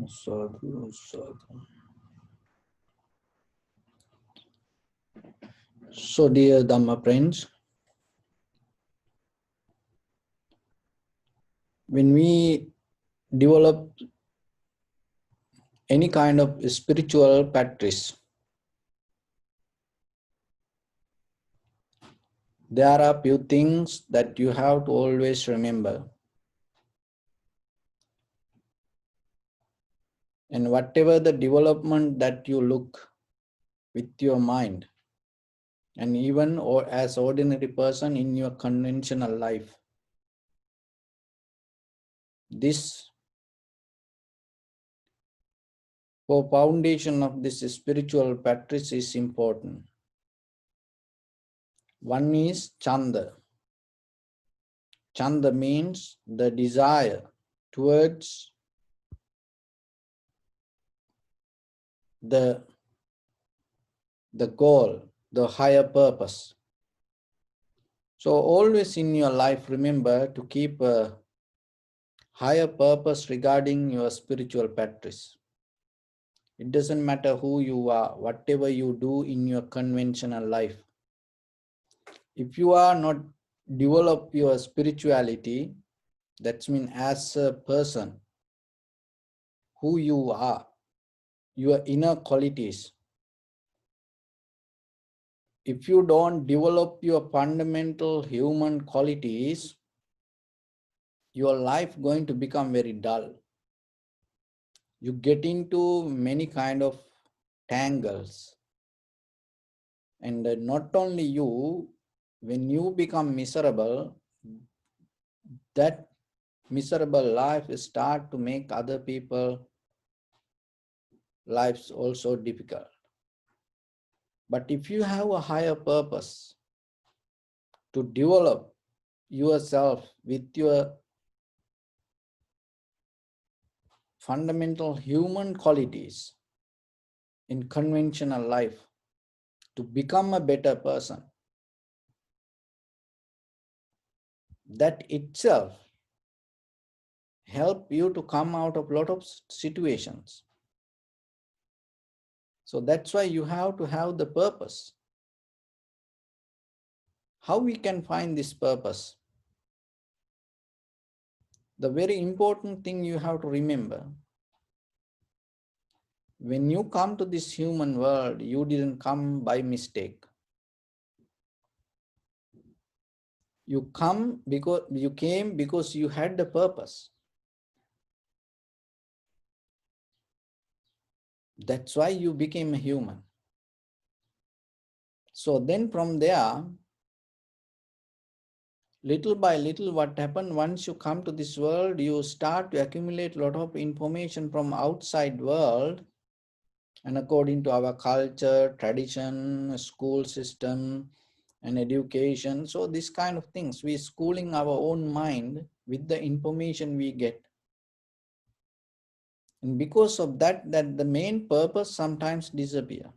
Sadhu, sadhu. So, dear Dhamma friends, when we develop any kind of spiritual practice, there are few things that you have to always remember. And whatever the development that you look with your mind, and even or as ordinary person in your conventional life, this for foundation of this spiritual practice is important. One is Chanda. Chanda means the desire towards the goal, the higher purpose. So always in your life, remember to keep a higher purpose regarding your spiritual practice. It doesn't matter who you are, whatever you do in your conventional life. If you are not develop your spirituality, that means as a person, who you are, your inner qualities, if you don't develop your fundamental human qualities, your life going to become very dull. You get into many kind of tangles. And not only you, when you become miserable, that miserable life start to make other people lives also difficult. But if you have a higher purpose to develop yourself with your fundamental human qualities in conventional life, to become a better person, that itself help you to come out of a lot of situations. So that's why you have to have the purpose. How we can find this purpose? The very important thing you have to remember, when you come to this human world, you didn't come by mistake. You came because you had the purpose. That's why you became a human. So then from there, little by little, what happened, once you come to this world, you start to accumulate a lot of information from outside world. And according to our culture, tradition, school system, and education, so this kind of things, we schooling our own mind with the information we get. And because of that the main purpose sometimes disappear.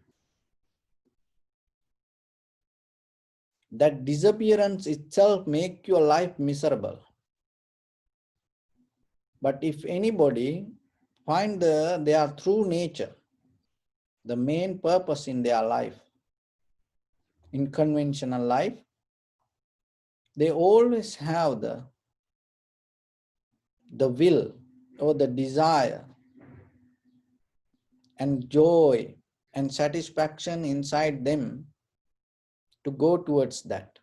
That disappearance itself make your life miserable. But if anybody find their true nature, the main purpose in their life, in conventional life, they always have the will or the desire and joy and satisfaction inside them to go towards that.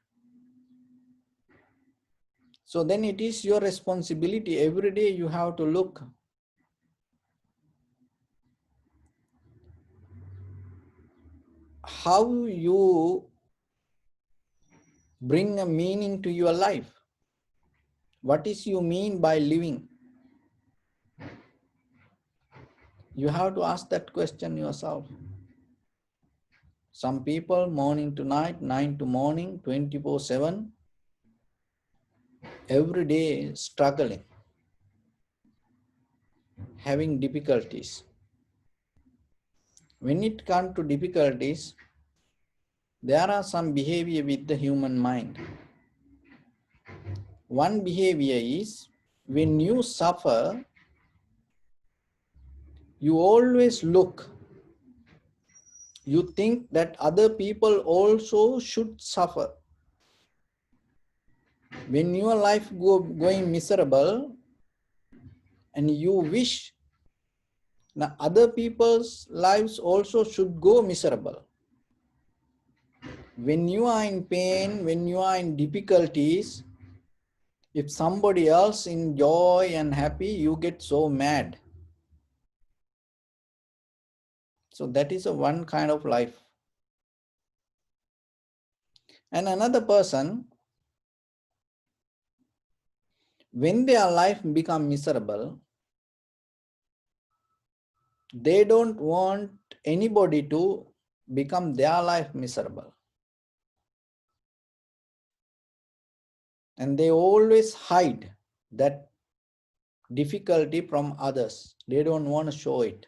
So then it is your responsibility. Every day you have to look how you bring a meaning to your life. What is you mean by living? You have to ask that question yourself. Some people morning to night, 9 to morning, 24/7, every day struggling, having difficulties. When it comes to difficulties, there are some behavior with the human mind. One behavior is, when you suffer, you always look, you think that other people also should suffer. When your life going miserable and you wish now other people's lives also should go miserable. When you are in pain, when you are in difficulties, if somebody else in joy and happy, you get so mad. So that is a one kind of life. And another person, when their life become miserable, they don't want anybody to become their life miserable. And they always hide that difficulty from others. They don't want to show it.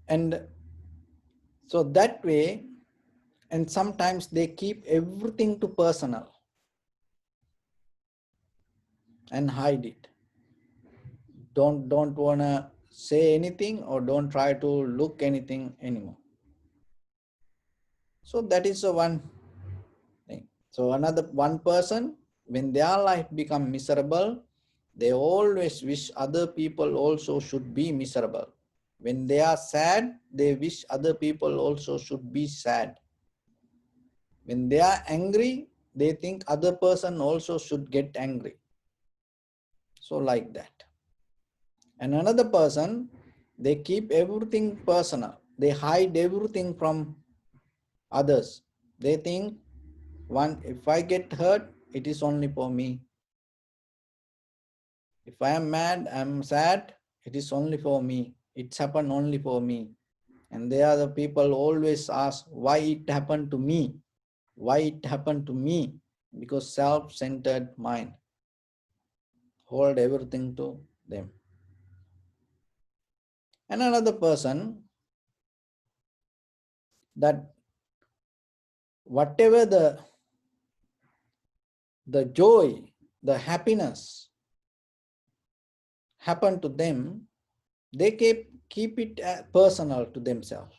And so that way, and sometimes they keep everything to personal and hide it. Don't want to say anything or don't try to look anything anymore. So that is the one thing. So another one person, when their life become miserable, they always wish other people also should be miserable. When they are sad, they wish other people also should be sad. When they are angry, they think other person also should get angry. So like that. And another person, they keep everything personal. They hide everything from others. They think, if I get hurt, it is only for me. If I am mad, I am sad, it is only for me. It's happened only for me. And they are the people always ask, why it happened to me? Why it happened to me? Because self-centered mind hold everything to them. And another person, that whatever the joy, the happiness happen to them, they keep it personal to themselves.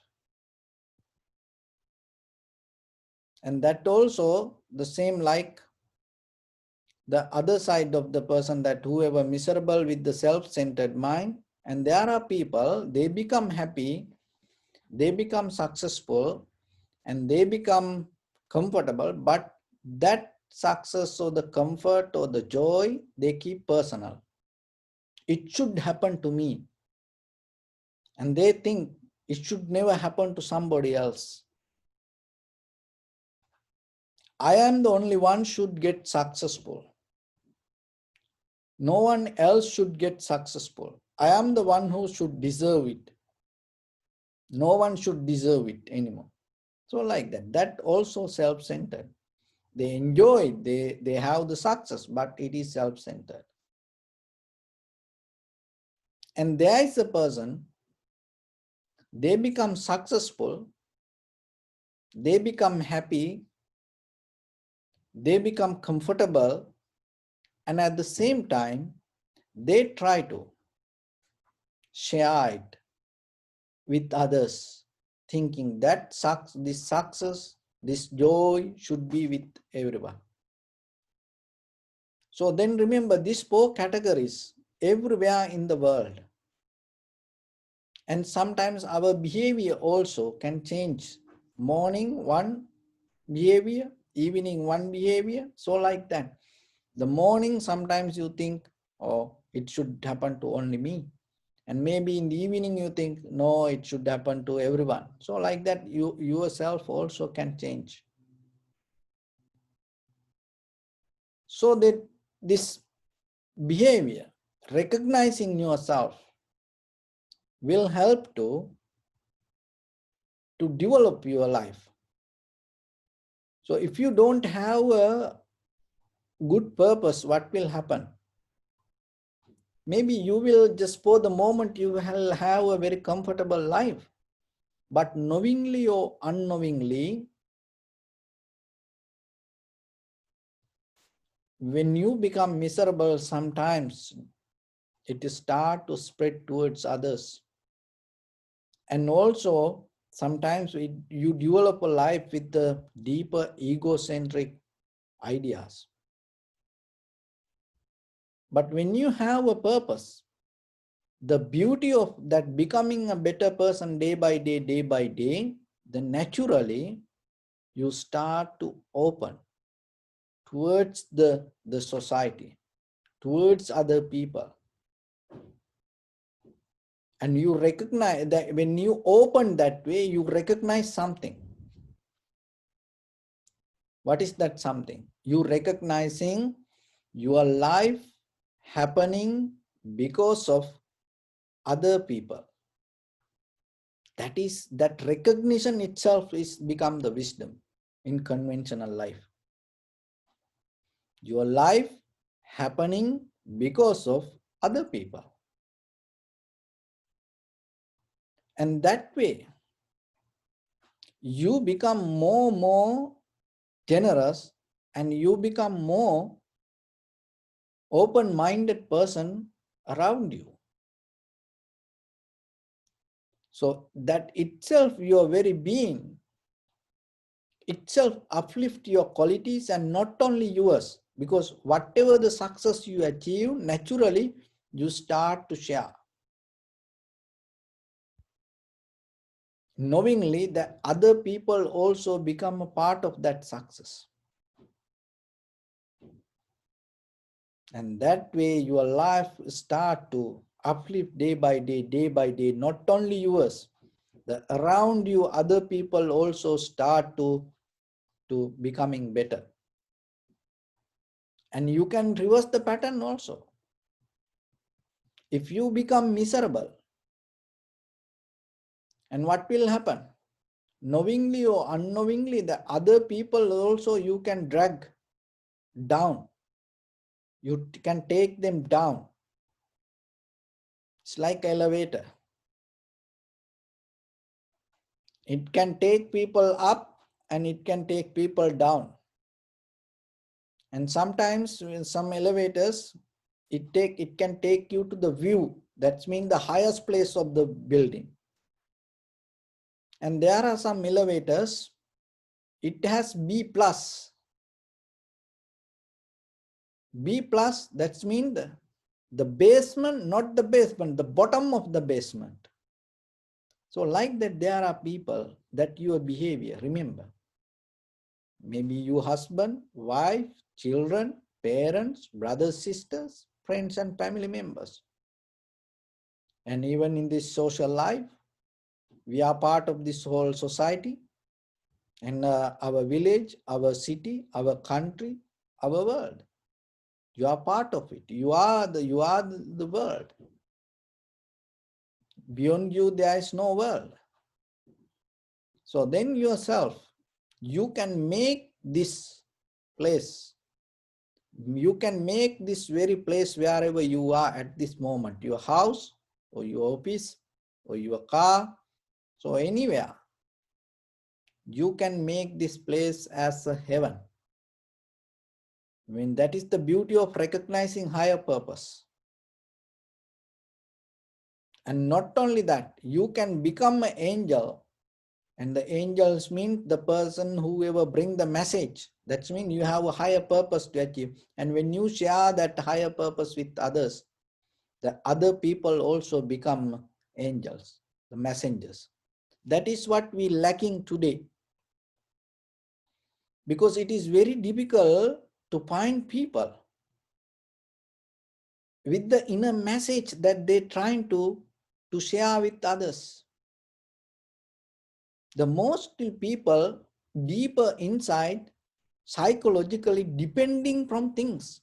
And that also the same like the other side of the person, that whoever miserable with the self-centered mind, and there are people, they become happy, they become successful, and they become comfortable, but that success or the comfort or the joy, they keep personal. It should happen to me. And they think it should never happen to somebody else. I am the only one should get successful. No one else should get successful. I am the one who should deserve it. No one should deserve it anymore. So like that, that also self-centered. They enjoy it, they have the success, but it is self-centered. And there is a person, they become successful, they become happy, they become comfortable, and at the same time, they try to share it with others, thinking that this success, this joy should be with everyone. So then remember, these four categories everywhere in the world. And sometimes our behavior also can change. Morning one behavior, evening one behavior. So like that. The morning sometimes you think, oh, it should happen to only me. And maybe in the evening you think, no, it should happen to everyone. So like that, you yourself also can change. So that this behavior, recognizing yourself, will help to develop your life. So if you don't have a good purpose, what will happen? Maybe you will just, for the moment, you will have a very comfortable life. But knowingly or unknowingly, when you become miserable, sometimes it start to spread towards others. And also, sometimes you develop a life with the deeper egocentric ideas. But when you have a purpose, the beauty of that becoming a better person day by day, then naturally you start to open towards the society, towards other people. And you recognize that when you open that way, you recognize something. What is that something? You recognizing your life happening because of other people. That recognition itself is become the wisdom in conventional life. Your life happening because of other people. And that way, you become more generous, and you become more open-minded person around you. So that itself, your very being itself uplift your qualities, and not only yours, because whatever the success you achieve, naturally you start to share, knowingly that other people also become a part of that success. And that way your life start to uplift day by day, not only yours, the around you other people also start to becoming better. And you can reverse the pattern also. If you become miserable, and what will happen? Knowingly or unknowingly, the other people also you can drag down. You can take them down. It's like elevator. It can take people up and it can take people down. And sometimes in some elevators, it can take you to the view. That's mean the highest place of the building. And there are some elevators, it has B plus. B plus, that's mean the basement, not the basement, the bottom of the basement. So like that, there are people that your behavior, remember, maybe your husband, wife, children, parents, brothers, sisters, friends and family members. And even in this social life, we are part of this whole society, and our village, our city, our country, our world. You are part of it. You are the world. Beyond you, there is no world. So then yourself, you can make this place. You can make this very place wherever you are at this moment, your house or your office or your car. So anywhere, you can make this place as a heaven. I mean, that is the beauty of recognizing higher purpose. And not only that, you can become an angel. And the angels mean the person whoever bring the message. That means you have a higher purpose to achieve. And when you share that higher purpose with others, the other people also become angels, the messengers. That is what we lacking today. Because it is very difficult to find people with the inner message that they're trying to share with others. The most people deeper inside, psychologically depending from things.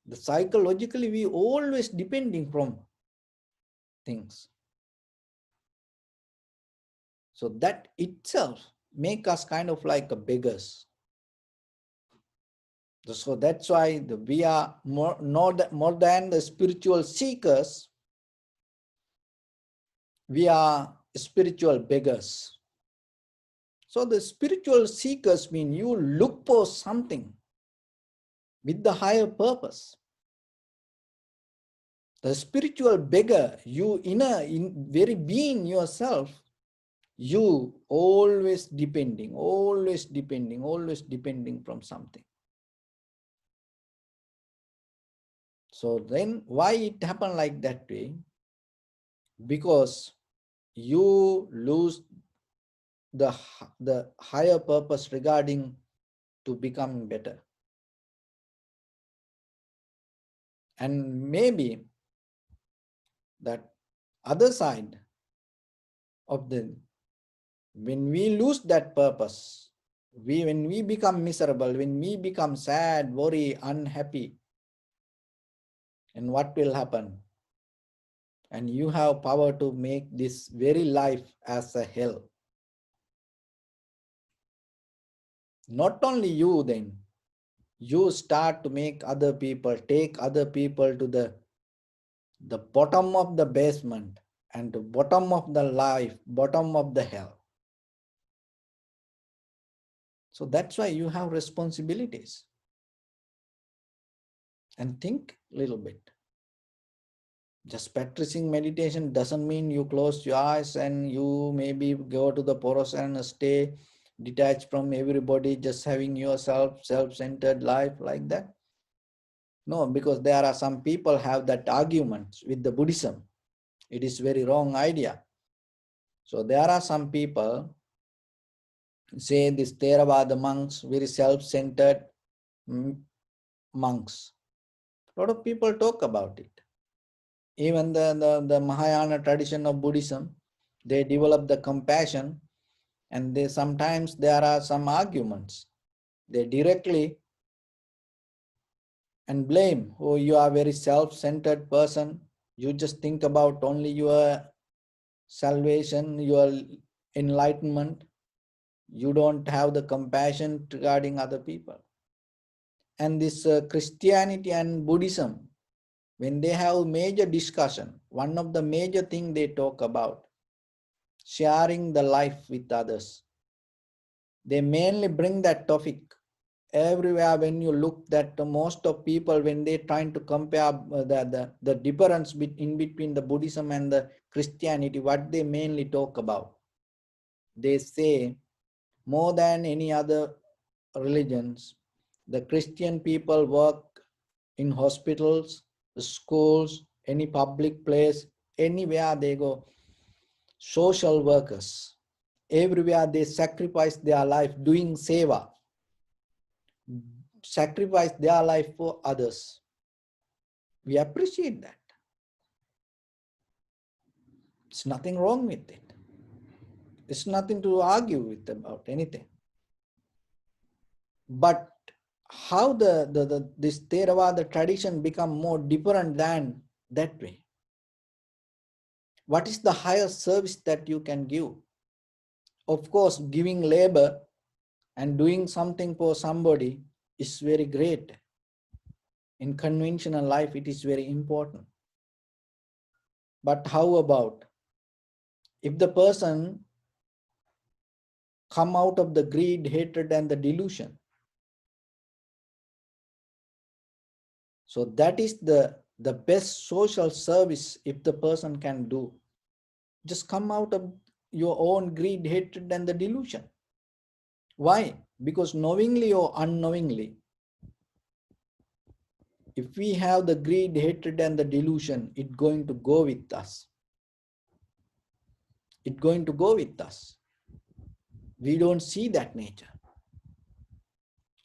The psychologically we always depending from things. So that itself make us kind of like a beggars. So that's why we are more than the spiritual seekers, we are spiritual beggars. So the spiritual seekers mean you look for something. with the higher purpose. The spiritual beggar, you in very being yourself, you always depending, always depending, always depending from something. So then why it happened like that way? Because you lose the higher purpose regarding to become better. And maybe that other side of the, when we lose that purpose, when we become miserable, when we become sad, worry, unhappy, and what will happen? And you have power to make this very life as a hell. Not only you, then you start to make other people, take other people to the bottom of the basement and the bottom of the life, bottom of the hell. So that's why you have responsibilities. And think a little bit. Just practicing meditation doesn't mean you close your eyes and you maybe go to the forest and stay detached from everybody, just having yourself, self-centered life like that. No, because there are some people have that argument with the Buddhism. It is very wrong idea. So there are some people say this Theravada monks, very self-centered monks. A lot of people talk about it. Even the Mahayana tradition of Buddhism, they develop the compassion, and they sometimes there are some arguments. They directly and blame, oh, you are a very self-centered person. You just think about only your salvation, your enlightenment. You don't have the compassion regarding other people. And this Christianity and Buddhism, when they have major discussion, one of the major thing they talk about, sharing the life with others. They mainly bring that topic everywhere. When you look that most of people, when they trying to compare the difference in between the Buddhism and the Christianity, what they mainly talk about, they say more than any other religions, the Christian people work in hospitals, schools, any public place, anywhere they go, social workers. Everywhere they sacrifice their life doing seva, sacrifice their life for others. We appreciate that. It's nothing wrong with it. It's nothing to argue with about anything. But how this Theravada tradition become more different than that way? What is the highest service that you can give? Of course, giving labor and doing something for somebody is very great. In conventional life, it is very important. But how about if the person come out of the greed, hatred, and the delusion? So that is the best social service if the person can do. Just come out of your own greed, hatred, and the delusion. Why? Because knowingly or unknowingly, if we have the greed, hatred, and the delusion, it's going to go with us. It's going to go with us. We don't see that nature.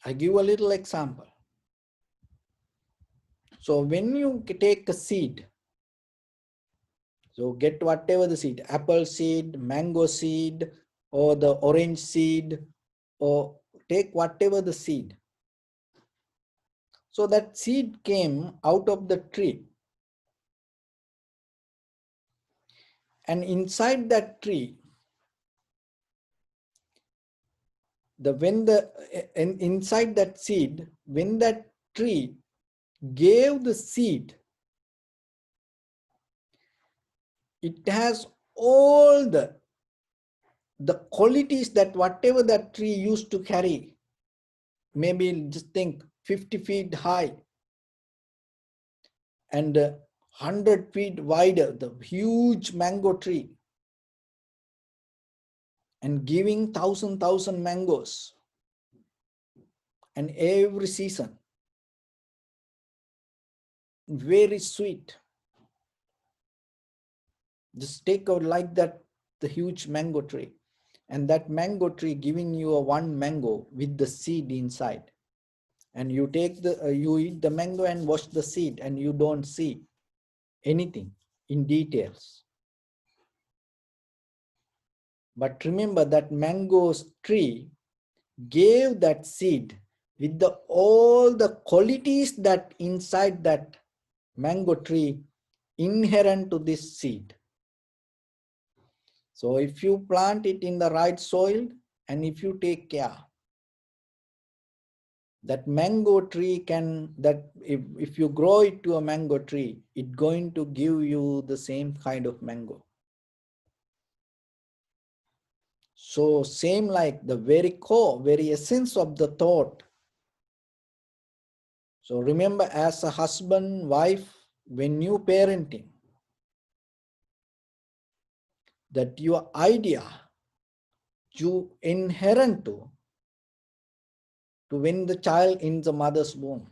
I give a little example. So when you take a seed, so get whatever the seed, apple seed, mango seed, or the orange seed, or take whatever the seed. So that seed came out of the tree. And inside that tree, inside that seed, when that tree gave the seed, it has all the qualities that whatever that tree used to carry. Maybe just think 50 feet high and 100 feet wider, the huge mango tree, and giving thousand mangoes, and every season, very sweet. Just take out like that, the huge mango tree, and that mango tree giving you a one mango with the seed inside, and you take the you eat the mango and wash the seed, and you don't see anything in details. But remember that mango tree gave that seed with all the qualities that inside that mango tree inherent to this seed. So if you plant it in the right soil and if you take care, that mango tree can, that if you grow it to a mango tree, it's going to give you the same kind of mango. So same like the very core, very essence of the thought. So remember, as a husband, wife, when you parenting, that your idea you inherent to when the child in the mother's womb.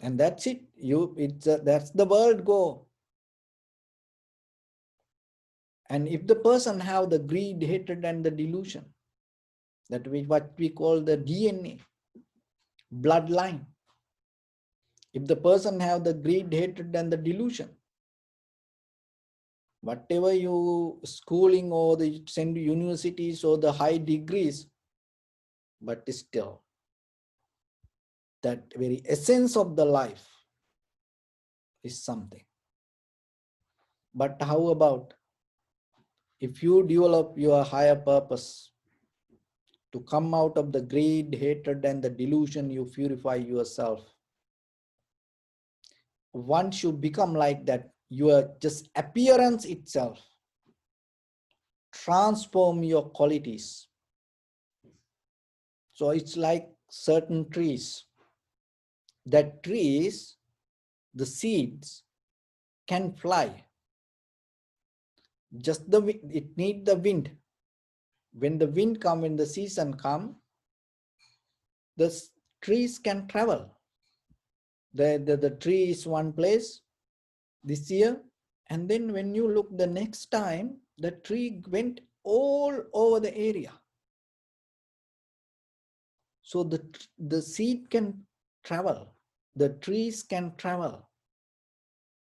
And that's it. That's the world go. And if the person have the greed, hatred, and the delusion, that what we call the DNA, bloodline. If the person have the greed, hatred, and the delusion, whatever you schooling or the send universities or the high degrees, but still that very essence of the life is something. But how about if you develop your higher purpose to come out of the greed, hatred, and the delusion, you purify yourself. Once you become like that, your just appearance itself transform your qualities. So it's like certain trees. That trees, the seeds can fly. Just it need the wind. When the wind come, when the season come, the trees can travel. The tree is one place this year, and then when you look the next time, the tree went all over the area. So the seed can travel, the trees can travel.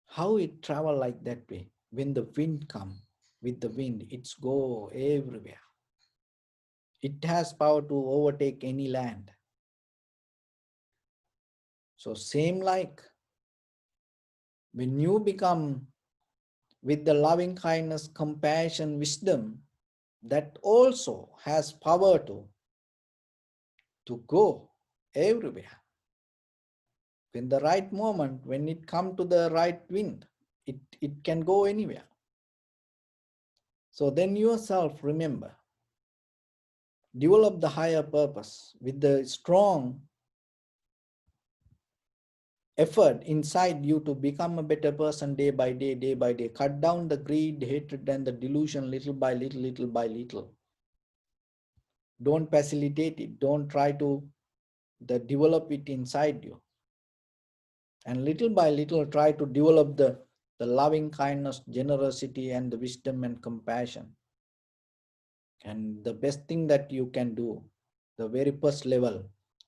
How it travel like that way? When the wind come, with the wind, it's go everywhere. It has power to overtake any land. So same like when you become with the loving kindness, compassion, wisdom, that also has power to go everywhere. When the right moment, when it come to the right wind, it can go anywhere. So then yourself remember, develop the higher purpose with the strong effort inside you to become a better person day by day, day by day. Cut down the greed, hatred, and the delusion little by little, little by little. Don't facilitate it. Don't try to develop it inside you. And little by little try to develop the loving kindness, generosity, and the wisdom and compassion. And the best thing that you can do, the very first level,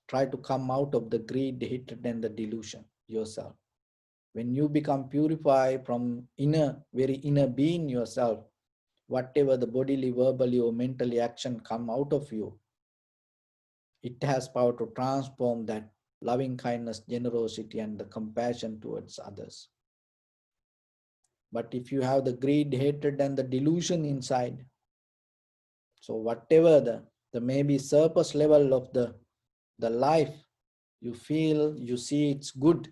try to come out of the greed, hatred, and the delusion yourself. When you become purified from very inner being yourself, whatever the bodily, verbally, or mentally action come out of you, it has power to transform that loving kindness, generosity, and the compassion towards others. But if you have the greed, hatred, and the delusion inside, so whatever the maybe surface level of the life, you feel, you see it's good,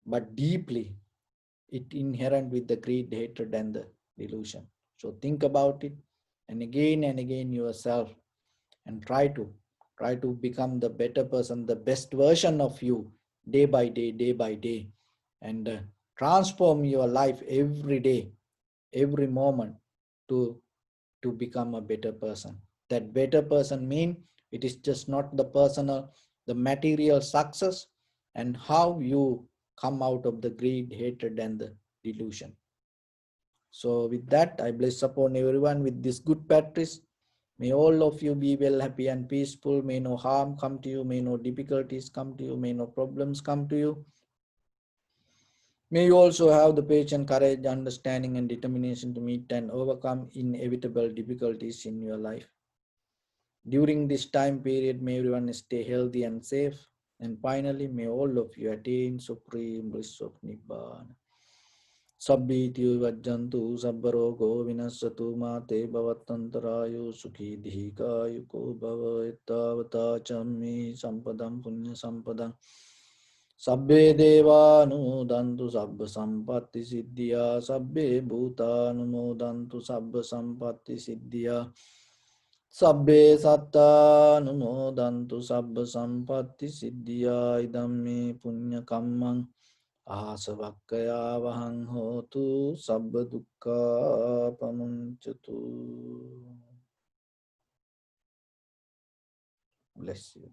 but deeply it inherent with the greed, hatred, and the delusion. So think about it and again yourself, and try to Try to become the better person, the best version of you, day by day, and transform your life every day, every moment to become a better person. That better person mean it is just not the personal, the material success, and how you come out of the greed, hatred, and the delusion. So with that, I bless upon everyone with this good practice. May all of you be well, happy, and peaceful. May no harm come to you. May no difficulties come to you. May no problems come to you. May you also have the patience, courage, understanding, and determination to meet and overcome inevitable difficulties in your life. During this time period, may everyone stay healthy and safe. And finally, may all of you attain supreme bliss of Nibbana. Sabbityu vajjantu sabbarogo vinasatu mate bhavatantarayo sukhi dhikayuko bhava ittavata chammi sampadam punya sampadam. Sabbe devanumodantu sabba sampatti siddhya. Sabbe bhutanumodantu sabba sampatti siddhya. Sabbe sattanumodantu sabba sampatti siddhya. Idammi punya kammang Asavakkaya vahang hotu sabba dukkha pamunchatu. Bless you.